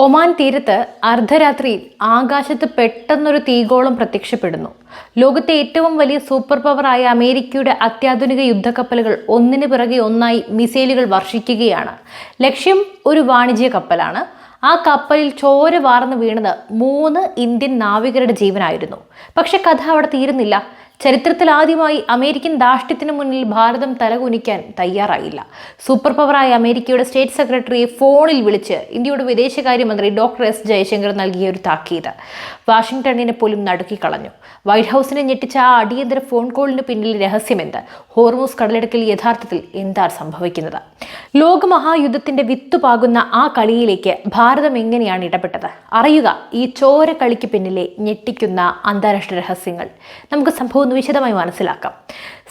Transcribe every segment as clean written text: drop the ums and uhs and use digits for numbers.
Oman തീരത്ത് അർദ്ധരാത്രിയിൽ ആകാശത്ത് പെട്ടെന്നൊരു തീഗോളം പ്രത്യക്ഷപ്പെടുന്നു. ലോകത്തെ ഏറ്റവും വലിയ സൂപ്പർ പവറായ അമേരിക്കയുടെ അത്യാധുനിക യുദ്ധക്കപ്പലുകൾ ഒന്നിനു പിറകെ ഒന്നായി മിസൈലുകൾ വർഷിക്കുകയാണ്. ലക്ഷ്യം ഒരു വാണിജ്യ കപ്പലാണ്. ആ കപ്പലിൽ ചോര വാർന്നു വീണത് 3 ഇന്ത്യൻ നാവികരുടെ ജീവനായിരുന്നു. പക്ഷെ കഥ അവിടെ തീരുന്നില്ല. ചരിത്രത്തിൽ ആദ്യമായി അമേരിക്കൻ ധാർഷ്ട്യത്തിന് മുന്നിൽ ഭാരതം തലകുനിക്കാൻ തയ്യാറായില്ല. സൂപ്പർ പവറായ അമേരിക്കയുടെ സ്റ്റേറ്റ് സെക്രട്ടറിയെ ഫോണിൽ വിളിച്ച് ഇന്ത്യയുടെ വിദേശകാര്യമന്ത്രി ഡോക്ടർ എസ് ജയശങ്കർ നൽകിയ ഒരു താക്കീത് വാഷിംഗ്ടണിനെ പോലും നടുക്കിക്കളഞ്ഞു. വൈറ്റ് ഹൗസിനെ ഞെട്ടിച്ച ആ അടിയന്തര ഫോൺ കോളിന് പിന്നിൽ രഹസ്യമെന്ത്? ഹോർമൂസ് കടലിടുക്കിൽ യഥാർത്ഥത്തിൽ എന്താണ് സംഭവിക്കുന്നത്? ലോകമഹായുദ്ധത്തിന്റെ വിത്തുപാകുന്ന ആ കളിയിലേക്ക് ഭാരതം എങ്ങനെയാണ് ഇടപെട്ടത്? അറിയുക ഈ ചോര കളിക്ക് പിന്നിലെ ഞെട്ടിക്കുന്ന അന്താരാഷ്ട്ര രഹസ്യങ്ങൾ. നമുക്ക് സംഭവം ഒന്ന് വിശദമായി മനസ്സിലാക്കാം.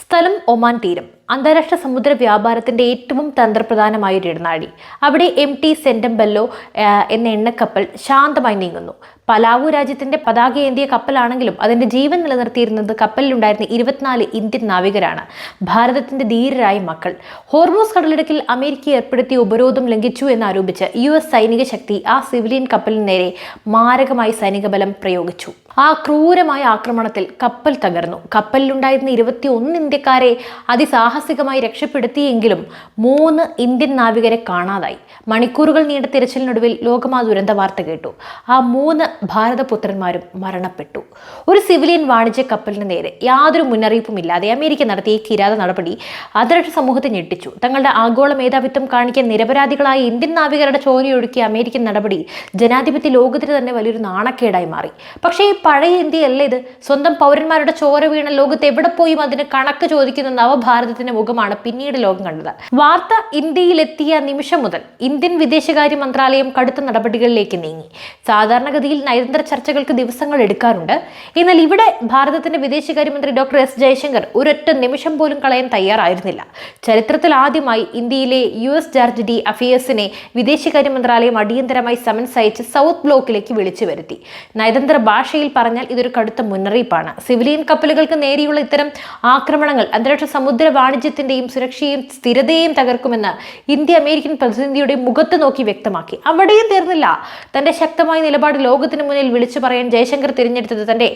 സ്ഥലം ഒമാൻ തീരം. അന്താരാഷ്ട്ര സമുദ്ര വ്യാപാരത്തിന്റെ ഏറ്റവും തന്ത്രപ്രധാനമായ ഒരു ഇടനാഴി. അവിടെ MT സെന്റംബെല്ലോ എന്ന എണ്ണക്കപ്പൽ ശാന്തമായി നീങ്ങുന്നു. പലാവു രാജ്യത്തിന്റെ പതാക ഏന്തിയ കപ്പലാണെങ്കിലും അതിന്റെ ജീവൻ നിലനിർത്തിയിരുന്നത് കപ്പലിലുണ്ടായിരുന്ന 24 ഇന്ത്യൻ നാവികരാണ്, ഭാരതത്തിന്റെ ധീരരായ മക്കൾ. ഹോർമൂസ് കടലിടുക്കിൽ അമേരിക്ക ഏർപ്പെടുത്തിയ ഉപരോധം ലംഘിച്ചു എന്നാരോപിച്ച് US സൈനിക ശക്തി ആ സിവിലിയൻ കപ്പലിന് നേരെ മാരകമായി സൈനിക ബലം പ്രയോഗിച്ചു. ആ ക്രൂരമായ ആക്രമണത്തിൽ കപ്പൽ തകർന്നു. കപ്പലിലുണ്ടായിരുന്ന 21 ഇന്ത്യക്കാരെ അതിസാഹസികമായി രക്ഷപ്പെടുത്തിയെങ്കിലും 3 ഇന്ത്യൻ നാവികരെ കാണാതായി. മണിക്കൂറുകൾ നീണ്ട തിരച്ചിലിനൊടുവിൽ ലോകം ആ ദുരന്ത വാർത്ത കേട്ടു. ആ 3 ഭാരതപുത്രന്മാരും മരണപ്പെട്ടു. ഒരു സിവിലിയൻ വാണിജ്യ കപ്പലിന് നേരെ യാതൊരു മുന്നറിയിപ്പുമില്ലാതെ അമേരിക്ക നടത്തിയ കിരാത നടപടി അന്താരാഷ്ട്ര സമൂഹത്തെ ഞെട്ടിച്ചു. തങ്ങളുടെ ആഗോള മേധാവിത്വം കാണിക്കാൻ നിരപരാധികളായ ഇന്ത്യൻ നാവികരുടെ ചോരയൊഴുക്കിയ അമേരിക്കൻ നടപടി ജനാധിപത്യ ലോകത്തിന് തന്നെ വലിയൊരു നാണക്കേടായി മാറി. പക്ഷേ ഈ പഴയ ഇന്ത്യയല്ല ഇത്. സ്വന്തം പൗരന്മാരുടെ ചോര വീണ ലോകത്ത് എവിടെ പോയും അതിന് കണക്ക് ചോദിക്കുന്ന നവഭാരതത്തിന്റെ മുഖമാണ് പിന്നീട് ലോകം കണ്ടത്. വാർത്ത ഇന്ത്യയിലെത്തിയ നിമിഷം മുതൽ ഇന്ത്യൻ വിദേശകാര്യ മന്ത്രാലയം കടുത്ത നടപടികളിലേക്ക് നീങ്ങി. സാധാരണഗതിയിൽ നയതന്ത്ര ചർച്ചകൾക്ക് ദിവസങ്ങൾ എടുക്കാറുണ്ട്. എന്നാൽ ഇവിടെ ഭാരതത്തിന്റെ വിദേശകാര്യമന്ത്രി ഡോക്ടർ എസ് ജയശങ്കർ ഒരൊറ്റ നിമിഷം പോലും കളയാൻ തയ്യാറായിരുന്നില്ല. ചരിത്രത്തിൽ ആദ്യമായി ഇന്ത്യയിലെ US ജാർജി അഫയേഴ്സിനെ വിദേശകാര്യ മന്ത്രാലയം അടിയന്തരമായി സമൻസ് അയച്ച് സൗത്ത് ബ്ലോക്കിലേക്ക് വിളിച്ചു വരുത്തി. നയതന്ത്ര ഭാഷയിൽ പറഞ്ഞാൽ ഇതൊരു കടുത്ത മുന്നറിയിപ്പാണ്. സിവിലിയൻ കപ്പലുകൾക്ക് നേരെയുള്ള ഇത്തരം ആക്രമണങ്ങൾ അന്താരാഷ്ട്ര സമുദ്ര വാണിജ്യത്തിന്റെയും സുരക്ഷയും സ്ഥിരതയും തകർക്കുമെന്ന് ഇന്ത്യ അമേരിക്കൻ പ്രതിനിധിയുടെ മുഖത്ത് നോക്കി വ്യക്തമാക്കി. അവിടെയും തീർന്നില്ല. തന്റെ ശക്തമായ നിലപാട് ലോകത്തിന് മുന്നിൽ വിളിച്ചു പറയാൻ ജയശങ്കർ തിരഞ്ഞെടുത്തത് തന്റെ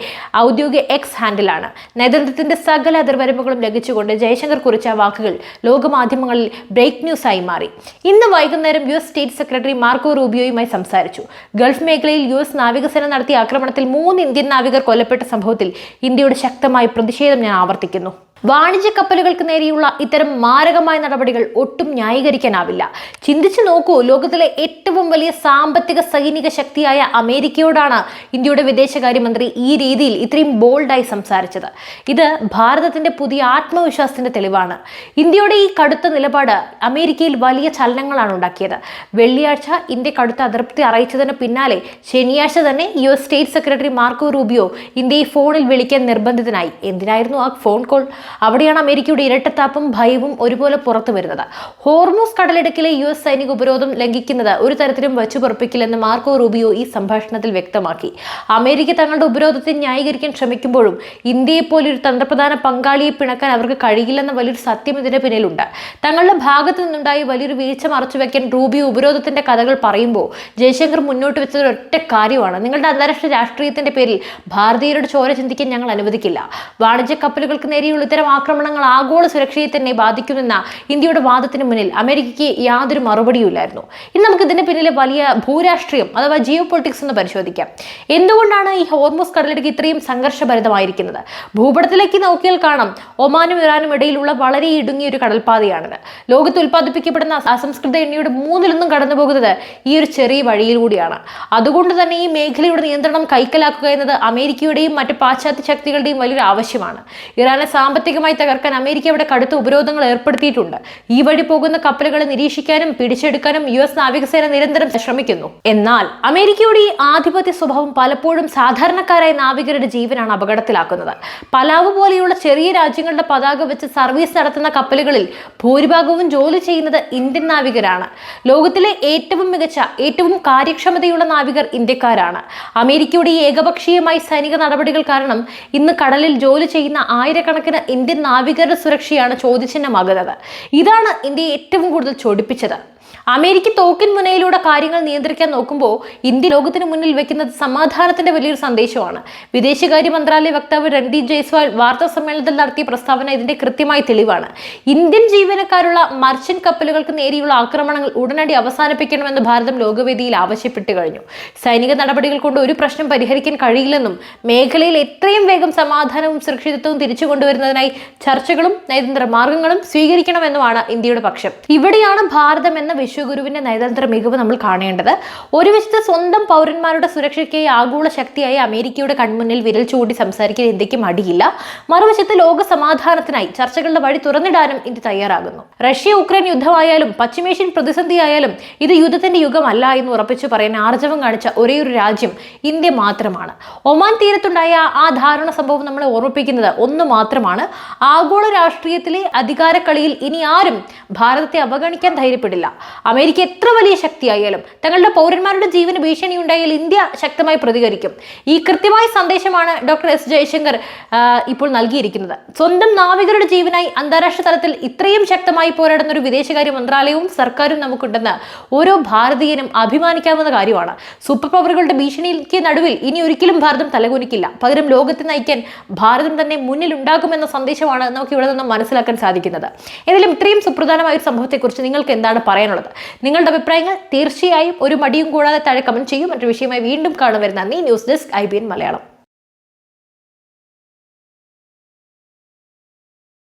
ഔദ്യോഗിക X ഹാൻഡിലാണ്. നയതന്ത്രത്തിന്റെ സകല അതിർവരമ്പുകളും ലംഘിച്ചുകൊണ്ട് ജയശങ്കർ കുറിച്ച വാക്കുകൾ ലോകമാധ്യമങ്ങളിൽ ബ്രേക്ക് ന്യൂസായി മാറി. ഇന്ന് വൈകുന്നേരം US സ്റ്റേറ്റ് സെക്രട്ടറി മാർക്കോ റൂബിയോയുമായി സംസാരിച്ചു. ഗൾഫ് മേഖലയിൽ US നാവികസേന നടത്തിയ ആക്രമണത്തിൽ 3 ഇന്ത്യൻ നാവികർ കൊല്ലപ്പെട്ട സംഭവത്തിൽ ഇന്ത്യയുടെ ശക്തമായ പ്രതിഷേധം ഞാൻ ആവർത്തിക്കുന്നു. വാണിജ്യ കപ്പലുകൾക്ക് നേരെയുള്ള ഇത്തരം മാരകമായ നടപടികൾ ഒട്ടും ന്യായീകരിക്കാനാവില്ല. ചിന്തിച്ചു നോക്കൂ, ലോകത്തിലെ ഏറ്റവും വലിയ സാമ്പത്തിക സൈനിക ശക്തിയായ അമേരിക്കയോടാണ് ഇന്ത്യയുടെ വിദേശകാര്യമന്ത്രി ഈ രീതിയിൽ ഇത്രയും ബോൾഡായി സംസാരിച്ചത്. ഇത് ഭാരതത്തിന്റെ പുതിയ ആത്മവിശ്വാസത്തിന്റെ തെളിവാണ്. ഇന്ത്യയുടെ ഈ കടുത്ത നിലപാട് അമേരിക്കയിൽ വലിയ ചലനങ്ങളാണ് ഉണ്ടാക്കിയത്. വെള്ളിയാഴ്ച ഇന്ത്യ കടുത്ത അതൃപ്തി അറിയിച്ചതിന് പിന്നാലെ ശനിയാഴ്ച തന്നെ US state secretary Marco Rubio ഇന്ത്യയെ ഫോണിൽ വിളിക്കാൻ നിർബന്ധിതനായി. എന്തിനായിരുന്നു ആ ഫോൺ കോൾ? അവിടെയാണ് അമേരിക്കയുടെ ഇരട്ടത്താപ്പും ഭയവും ഒരുപോലെ പുറത്തു വരുന്നത്. ഹോർമൂസ് കടലിടുക്കിലെ US സൈനിക ഉപരോധം ലംഘിക്കുന്നത് ഒരു തരത്തിലും വച്ചുപൊറപ്പിക്കില്ലെന്ന് മാർക്കോ റൂബിയോ ഈ സംഭാഷണത്തിൽ വ്യക്തമാക്കി. അമേരിക്ക തങ്ങളുടെ ഉപരോധത്തെ ന്യായീകരിക്കാൻ ശ്രമിക്കുമ്പോഴും ഇന്ത്യയെപ്പോലെ ഒരു തന്ത്രപ്രധാന പങ്കാളിയെ പിണക്കാൻ അവർക്ക് കഴിയില്ലെന്ന വലിയൊരു സത്യം ഇതിന് പിന്നിലുണ്ട്. തങ്ങളുടെ ഭാഗത്തു നിന്നുണ്ടായി വലിയൊരു വീഴ്ച മറച്ചുവെക്കാൻ റൂബിയോ ഉപരോധത്തിന്റെ കഥകൾ പറയുമ്പോൾ ജയശങ്കർ മുന്നോട്ട് വെച്ചത് ഒറ്റ കാര്യമാണ്: നിങ്ങളുടെ അന്താരാഷ്ട്ര രാഷ്ട്രീയത്തിന്റെ പേരിൽ ഭാരതീയരുടെ ചോര ചിന്തിക്കാൻ ഞങ്ങൾ അനുവദിക്കില്ല. വാണിജ്യ കപ്പലുകൾക്ക് നേരെയുള്ള ഇത്തരം ആക്രമണങ്ങൾ ആഗോള സുരക്ഷയെ തന്നെ ബാധിക്കുമെന്ന ഇന്ത്യയുടെ വാദത്തിന് മുന്നിൽ അമേരിക്കയ്ക്ക് യാതൊരു മറുപടിയുമില്ലായിരുന്നു. ഇനി നമുക്ക് ഇതിന് പിന്നിലെ വലിയ ഭൂരാഷ്ട്രീയം അഥവാ ജിയോ പൊളിറ്റിക്സ് എന്ന് പരിശോധിക്കാം. എന്തുകൊണ്ടാണ് ഈ ഹോർമൂസ് കടലിടുക്ക് ഇത്രയും സംഘർഷഭരിതമായിരിക്കുന്നത്? ഭൂപടത്തിലേക്ക് നോക്കിയാൽ കാണാം, ഒമാനും ഇറാനും ഇടയിലുള്ള വളരെ ഇടുങ്ങിയ ഒരു കടൽപ്പാതയാണിത്. ലോകത്ത് ഉൽപ്പാദിപ്പിക്കപ്പെടുന്ന അസംസ്കൃത എണ്ണയുടെ 1/3 കടന്നു പോകുന്നത് ഈ ഒരു ചെറിയ വഴിയിലൂടെയാണ്. അതുകൊണ്ട് തന്നെ ഈ മേഖലയുടെ നിയന്ത്രണം കൈക്കലാക്കുക എന്നത് അമേരിക്കയുടെയും മറ്റ് പാശ്ചാത്യ ശക്തികളുടെയും വലിയൊരു ആവശ്യമാണ്. ഇറാനെ സാമ്പത്തികമായി തകർക്കാൻ അമേരിക്ക അവിടെ കടുത്ത ഉപരോധങ്ങൾ ഏർപ്പെടുത്തിയിട്ടുണ്ട്. ഈ വഴി പോകുന്ന കപ്പലുകളെ നിരീക്ഷിക്കാനും പിടിച്ചെടുക്കാനും US നാവികസേന നിരന്തരം ശ്രമിക്കുന്നു. എന്നാൽ അമേരിക്കയുടെ ഈ ആധിപത്യ സ്വഭാവം പലപ്പോഴും സാധാരണക്കാരായ നാവികരുടെ ജീവനാണ് അപകടത്തിലാക്കുന്നത്. പലാവ് പോലെയുള്ള ചെറിയ രാജ്യങ്ങളുടെ പതാക വെച്ച് സർവീസ് നടത്തുന്ന കപ്പലുകളിൽ ഭൂരിഭാഗവും ജോലി ചെയ്യുന്നത് ഇന്ത്യൻ നാവികരാണ്. ലോകത്തിലെ ഏറ്റവും മികച്ച, ഏറ്റവും കാര്യക്ഷമതയുള്ള നാവികർ ഇന്ത്യക്കാരാണ്. അമേരിക്കയുടെ ഈ ഏകപക്ഷീയമായ സൈനിക നടപടികൾ കാരണം ഇന്ന് കടലിൽ ജോലി ചെയ്യുന്ന ആയിരക്കണക്കിന് ഇന്ത്യൻ നാവികരുടെ സുരക്ഷയാണ് ചോദ്യചിഹ്നമാകുന്നത്. ഇതാണ് ഇന്ത്യയെ ഏറ്റവും കൂടുതൽ ചൊടിപ്പിച്ചത്. അമേരിക്ക തോക്കിൻ മുനയിലൂടെ കാര്യങ്ങൾ നിയന്ത്രിക്കാൻ നോക്കുമ്പോൾ ഇന്ത്യ ലോകത്തിന് മുന്നിൽ വെക്കുന്നത് സമാധാനത്തിന്റെ വലിയൊരു സന്ദേശമാണ്. വിദേശകാര്യ മന്ത്രാലയ വക്താവ് രൺദീപ് ജയ്സ്വാൾ വാർത്താ സമ്മേളനത്തിൽ നടത്തിയ പ്രസ്താവന ഇതിന്റെ കൃത്യമായ തെളിവാണ്. ഇന്ത്യൻ ജീവനക്കാരുള്ള മർച്ചന്റ് കപ്പലുകൾക്ക് നേരെയുള്ള ആക്രമണങ്ങൾ ഉടനടി അവസാനിപ്പിക്കണമെന്ന് ഭാരതം ലോകവേദിയിൽ ആവശ്യപ്പെട്ടു കഴിഞ്ഞു. സൈനിക നടപടികൾ കൊണ്ട് ഒരു പ്രശ്നം പരിഹരിക്കാൻ കഴിയില്ലെന്നും മേഖലയിൽ എത്രയും വേഗം സമാധാനവും സുരക്ഷിതത്വവും തിരിച്ചു കൊണ്ടുവരുന്നതിനായി ചർച്ചകളും നയതന്ത്ര മാർഗങ്ങളും സ്വീകരിക്കണമെന്നുമാണ് ഇന്ത്യയുടെ പക്ഷം. ഇവിടെയാണ് ഭാരതം എന്ന വിശ്വഗുരുവിന്റെ നയതന്ത്ര മികവ് നമ്മൾ കാണേണ്ടത്. ഒരു വശത്ത് സ്വന്തം പൗരന്മാരുടെ സുരക്ഷയ്ക്കായി ആഗോള ശക്തിയായി അമേരിക്കയുടെ കൺമുന്നിൽ വിരൽ ചൂണ്ടി സംസാരിക്കാൻ ഇന്ത്യക്ക് മടിയില്ല. മറുവശത്ത് ലോക സമാധാനത്തിനായി ചർച്ചകളുടെ വഴി തുറന്നിടാനും ഇന്ത്യ തയ്യാറാകുന്നു. റഷ്യ ഉക്രൈൻ യുദ്ധമായാലും പശ്ചിമേഷ്യൻ പ്രതിസന്ധിയായാലും ഇത് യുദ്ധത്തിന്റെ യുഗമല്ല എന്ന് ഉറപ്പിച്ചു പറയാൻ ആർജവം കാണിച്ച ഒരേയൊരു രാജ്യം ഇന്ത്യ മാത്രമാണ്. ഒമാൻ തീരത്തുണ്ടായ ആ ദാരുണ സംഭവം നമ്മളെ ഓർമ്മിപ്പിക്കുന്നത് ഒന്ന് മാത്രമാണ്: ആഗോള രാഷ്ട്രീയത്തിലെ അധികാരക്കളിയിൽ ഇനി ആരും ഭാരതത്തെ അവഗണിക്കാൻ ധൈര്യപ്പെടില്ല. അമേരിക്ക എത്ര വലിയ ശക്തിയായാലും തങ്ങളുടെ പൗരന്മാരുടെ ജീവന് ഭീഷണി ഉണ്ടായാൽ ഇന്ത്യ ശക്തമായി പ്രതികരിക്കും. ഈ കൃത്യമായ സന്ദേശമാണ് ഡോക്ടർ എസ് ജയശങ്കർ ഇപ്പോൾ നൽകിയിരിക്കുന്നത്. സ്വന്തം നാവികരുടെ ജീവനായി അന്താരാഷ്ട്ര തലത്തിൽ ഇത്രയും ശക്തമായി പോരാടുന്ന ഒരു വിദേശകാര്യ മന്ത്രാലയവും സർക്കാരും നമുക്കുണ്ടെന്ന് ഓരോ ഭാരതീയനും അഭിമാനിക്കാവുന്ന കാര്യമാണ്. സൂപ്പർ പവറുകളുടെ ഭീഷണിക്ക് നടുവിൽ ഇനി ഒരിക്കലും ഭാരതം തലകുനിക്കില്ല. പകരം ലോകത്തെ നയിക്കാൻ ഭാരതം തന്നെ മുന്നിലുണ്ടാകുമെന്ന സന്ദേശമാണ് നമുക്ക് ഇവിടെ നിന്ന് മനസ്സിലാക്കാൻ സാധിക്കുന്നത്. ഏതായാലും ഇത്രയും സുപ്രധാനമായ ഒരു സംഭവത്തെക്കുറിച്ച് നിങ്ങൾക്ക് എന്താണ് പറയാനുള്ളത്? നിങ്ങളുടെ അഭിപ്രായങ്ങൾ തീർച്ചയായും ഒരു മടിയും കൂടാതെ താഴെ കമന്റ് ചെയ്യും. മറ്റൊരു വിഷയമായി വീണ്ടും കാണുവരുന്ന ന്യൂസ് ഡെസ്ക് IBN മലയാളം.